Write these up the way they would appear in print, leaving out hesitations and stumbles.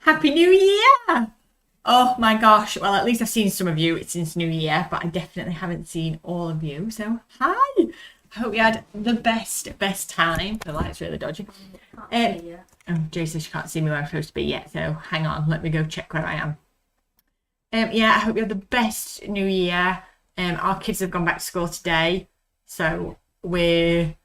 Happy New Year! Oh my gosh. Well, at least I've seen some of you since New Year, but I definitely haven't seen all of you. So, hi. I hope you had the best time. The light's really dodgy. Oh, Jason, she can't see me where I'm supposed to be yet, so hang on. Let me go check where I am. Yeah, I hope you had the best New Year. Our kids have gone back to school today, so we're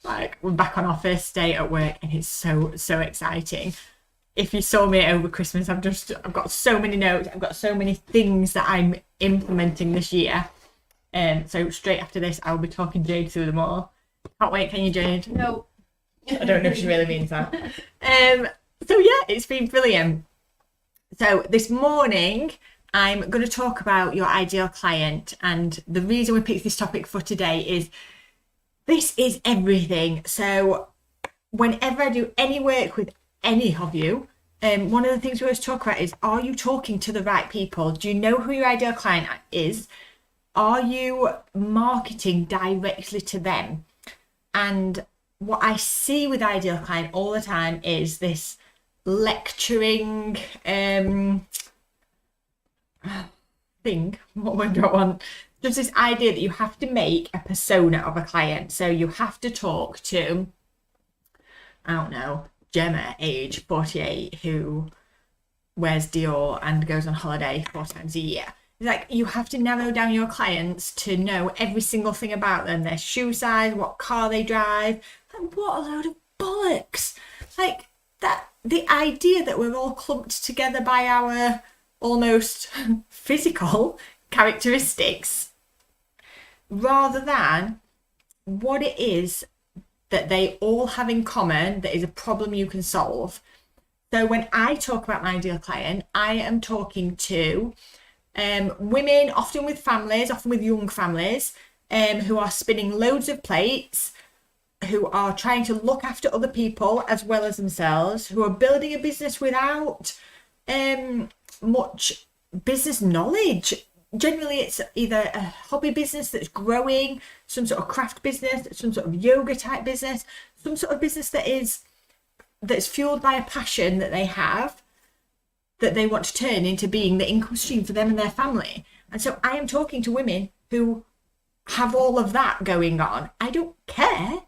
back on our first day at work, and it's so exciting. If you saw me over Christmas, I've got so many notes. I've got so many things that I'm implementing this year. So straight after this, I will be talking Jade through them all. Can't wait, can you, Jade? No. I don't know if she really means that. So yeah, it's been brilliant. So this morning, I'm going to talk about your ideal client, and the reason we picked this topic for today is this is everything. So whenever I do any work with any of you, one of the things we always talk about is, are you talking to the right people? Do you know who your ideal client is? Are you marketing directly to them? And what I see with ideal client all the time is this lecturing thing. What word do I want? Just this idea that you have to make a persona of a client. So you have to talk to, I don't know, Gemma, age 48, who wears Dior and goes on holiday 4 times a year. It's like you have to narrow down your clients to know every single thing about them, their shoe size, what car they drive. Like, what a load of bollocks. Like that, the idea that we're all clumped together by our almost physical characteristics rather than what it is that they all have in common that is a problem you can solve. So when I talk about my ideal client, I am talking to women, often with families, often with young families, who are spinning loads of plates, who are trying to look after other people as well as themselves, who are building a business without much business knowledge. Generally, it's either a hobby business that's growing, some sort of craft business, some sort of yoga type business, some sort of business that's fueled by a passion that they have, that they want to turn into being the income stream for them and their family. And so I am talking to women who have all of that going on. I don't care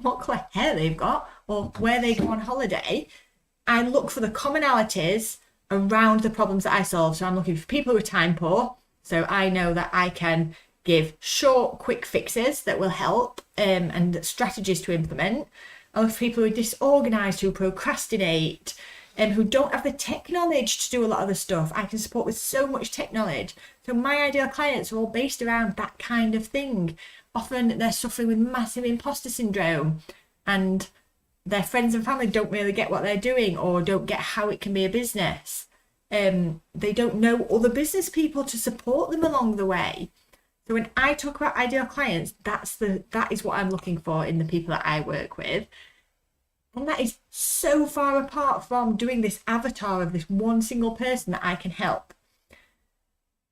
what colour hair they've got or where they go on holiday. I look for the commonalities around the problems that I solve. So I'm looking for people who are time poor. So I know that I can give short, quick fixes that will help and strategies to implement. I look for people who are disorganised, who procrastinate, who don't have the tech knowledge to do a lot of the stuff. I can support with so much tech knowledge. So my ideal clients are all based around that kind of thing. Often they're suffering with massive imposter syndrome, and their friends and family don't really get what they're doing or don't get how it can be a business. They don't know other business people to support them along the way. So when I talk about ideal clients, that is what I'm looking for in the people that I work with. And that is so far apart from doing this avatar of this one single person that I can help.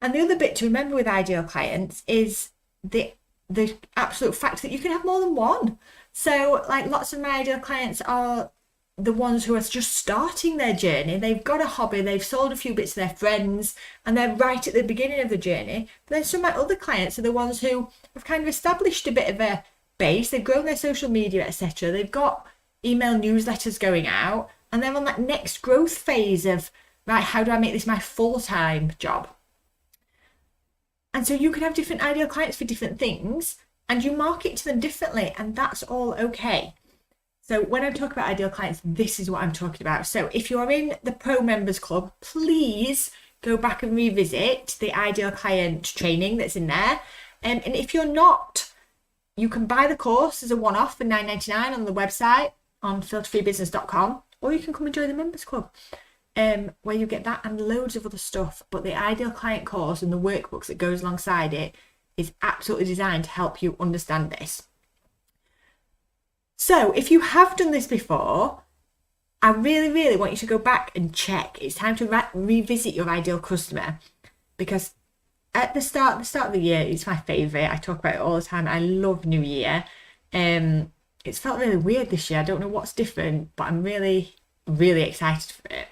And the other bit to remember with ideal clients is the absolute fact that you can have more than one. So like lots of my ideal clients are the ones who are just starting their journey. They've got a hobby, they've sold a few bits to their friends, and they're right at the beginning of the journey. But then some of my other clients are the ones who have kind of established a bit of a base, they've grown their social media, etc. They've got email newsletters going out, and they're on that next growth phase of, right, how do I make this my full-time job? And so you can have different ideal clients for different things, and you market to them differently, and that's all okay. So when I talk about ideal clients, this is what I'm talking about. So if you're in the Pro Members Club, please go back and revisit the ideal client training that's in there. And if you're not, you can buy the course as a one-off for $9.99 on the website on filterfreebusiness.com, or you can come and join the Members Club, where you get that and loads of other stuff. But the ideal client course and the workbooks that goes alongside it is absolutely designed to help you understand this. So if you have done this before, I really want you to go back and check. It's time to revisit your ideal customer, because at the start of the year, it's my favourite. I talk about it all the time. I love New Year. It's felt really weird this year. I don't know what's different, but I'm really excited for it.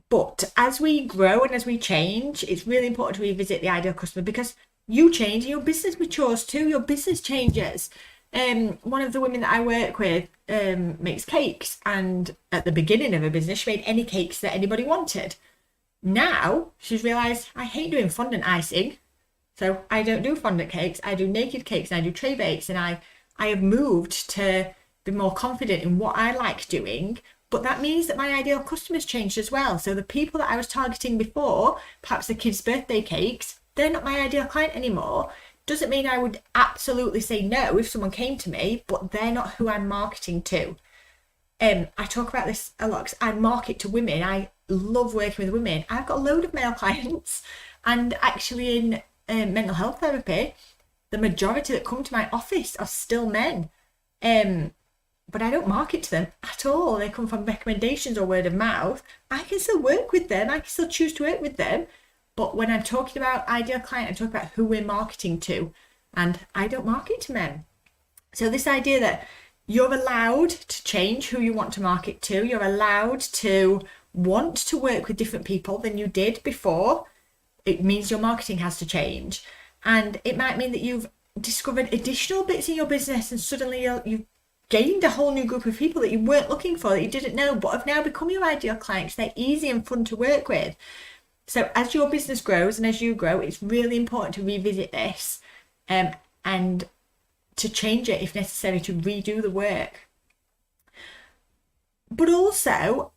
But as we grow and as we change, it's really important to revisit the ideal customer, because you change and your business matures too. Your business changes. One of the women that I work with makes cakes, and at the beginning of her business, she made any cakes that anybody wanted. Now she's realised, I hate doing fondant icing, so I don't do fondant cakes. I do naked cakes and I do tray bakes, and I have moved to be more confident in what I like doing. But that means that my ideal customers changed as well. So the people that I was targeting before, perhaps the kids' birthday cakes, they're not my ideal client anymore. Doesn't mean I would absolutely say no if someone came to me, but they're not who I'm marketing to. I talk about this a lot because I market to women. I love working with women. I've got a load of male clients, and actually in mental health therapy, the majority that come to my office are still men. But I don't market to them at all. They come from recommendations or word of mouth. I can still work with them. I can still choose to work with them. But when I'm talking about ideal client, I'm talking about who we're marketing to. And I don't market to men. So this idea that you're allowed to change who you want to market to. You're allowed to want to work with different people than you did before. It means your marketing has to change. And it might mean that you've discovered additional bits in your business, and suddenly you've gained a whole new group of people that you weren't looking for, that you didn't know, but have now become your ideal clients. They're easy and fun to work with. So as your business grows and as you grow, it's really important to revisit this and to change it if necessary, to redo the work. But also,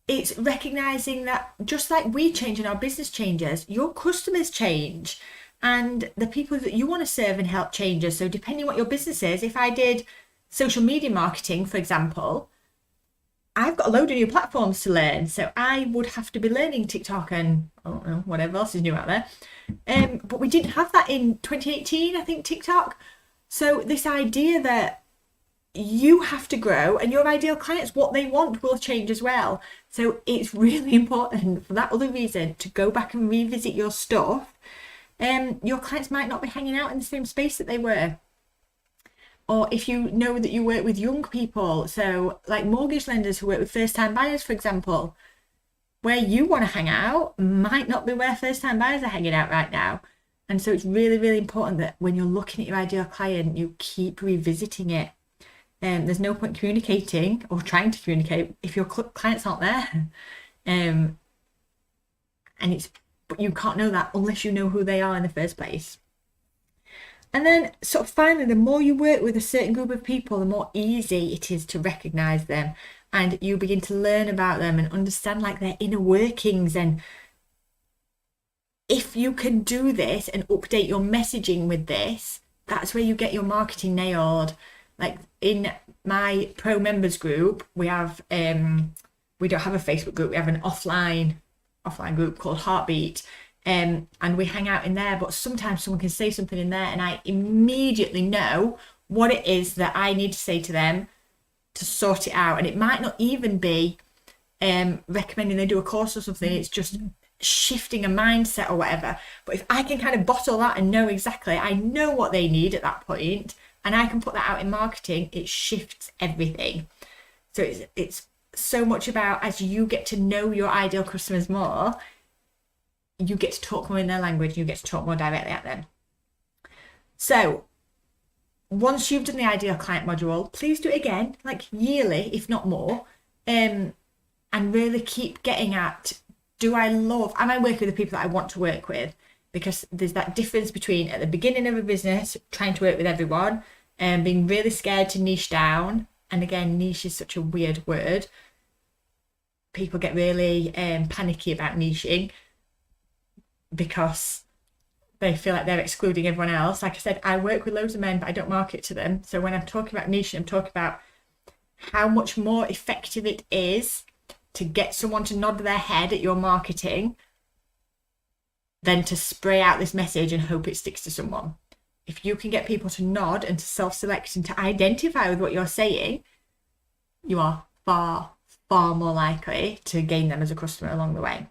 it's recognizing that just like we change and our business changes, your customers change, and the people that you want to serve and help changes. So depending on what your business is, if I did social media marketing, for example, I've got a load of new platforms to learn. So I would have to be learning TikTok and I don't know, whatever else is new out there. But we didn't have that in 2018, I think, TikTok. So this idea that you have to grow and your ideal clients, what they want will change as well. So it's really important for that other reason to go back and revisit your stuff. Your clients might not be hanging out in the same space that they were. Or if you know that you work with young people, so like mortgage lenders who work with first-time buyers, for example, where you want to hang out might not be where first-time buyers are hanging out right now. And so it's really, really important that when you're looking at your ideal client, you keep revisiting it. There's no point communicating or trying to communicate if your clients aren't there. But you can't know that unless you know who they are in the first place. And then sort of finally, the more you work with a certain group of people, the more easy it is to recognize them, and you begin to learn about them and understand like their inner workings. And if you can do this and update your messaging with this, that's where you get your marketing nailed. Like in my pro members group, we don't have a Facebook group, we have an offline group called Heartbeat. And we hang out in there, but sometimes someone can say something in there and I immediately know what it is that I need to say to them to sort it out. And it might not even be recommending they do a course or something, it's just shifting a mindset or whatever. But if I can kind of bottle that and know exactly, I know what they need at that point, and I can put that out in marketing, it shifts everything. So it's so much about, as you get to know your ideal customers more, you get to talk more in their language, you get to talk more directly at them. So once you've done the ideal client module, please do it again, like yearly, if not more, and really keep getting at, am I working with the people that I want to work with? Because there's that difference between at the beginning of a business, trying to work with everyone and being really scared to niche down. And again, niche is such a weird word. People get really panicky about niching because they feel like they're excluding everyone else. Like I said, I work with loads of men, but I don't market to them. So when I'm talking about niche, I'm talking about how much more effective it is to get someone to nod their head at your marketing than to spray out this message and hope it sticks to someone. If you can get people to nod and to self-select and to identify with what you're saying, you are far, far more likely to gain them as a customer along the way.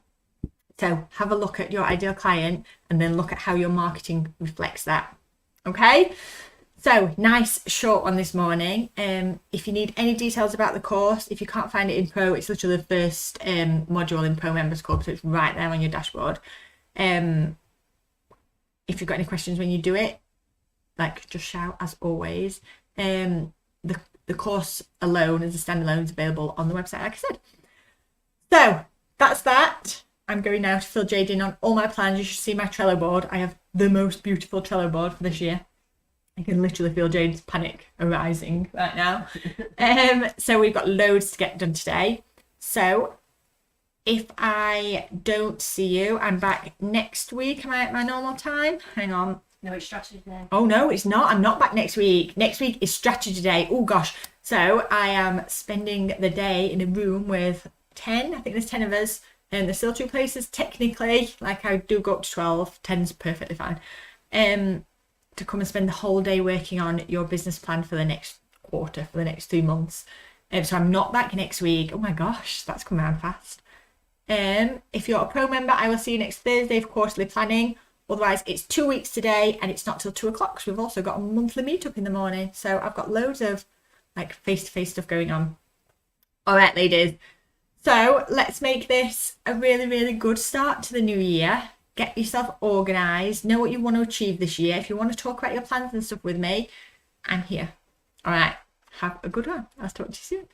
So have a look at your ideal client and then look at how your marketing reflects that. Okay? So, nice short one this morning. If you need any details about the course, if you can't find it in Pro, it's literally the first module in Pro Members Club, so it's right there on your dashboard. If you've got any questions when you do it, like, just shout, as always. The course alone as a standalone is available on the website, like I said. So, that's that. I'm going now to fill Jade in on all my plans. You should see my Trello board. I have the most beautiful Trello board for this year. I can literally feel Jade's panic arising right now. So we've got loads to get done today. So if I don't see you, I'm back next week. Am I at my normal time? Hang on. No, it's strategy day. Oh, no, it's not. I'm not back next week. Next week is strategy day. Oh, gosh. So I am spending the day in a room with 10. I think there's 10 of us. And there's still 2 places, technically. Like, I do go up to 12. 10's perfectly fine. To come and spend the whole day working on your business plan for the next quarter, for the next 3 months. So I'm not back next week. Oh my gosh, that's come around fast. If you're a Pro member, I will see you next Thursday for quarterly planning. Otherwise, it's 2 weeks today and it's not till 2 o'clock. So we've also got a monthly meetup in the morning. So I've got loads of like face-to-face stuff going on. All right, ladies. So let's make this a really, really good start to the new year. Get yourself organised. Know what you want to achieve this year. If you want to talk about your plans and stuff with me, I'm here. All right. Have a good one. I'll talk to you soon.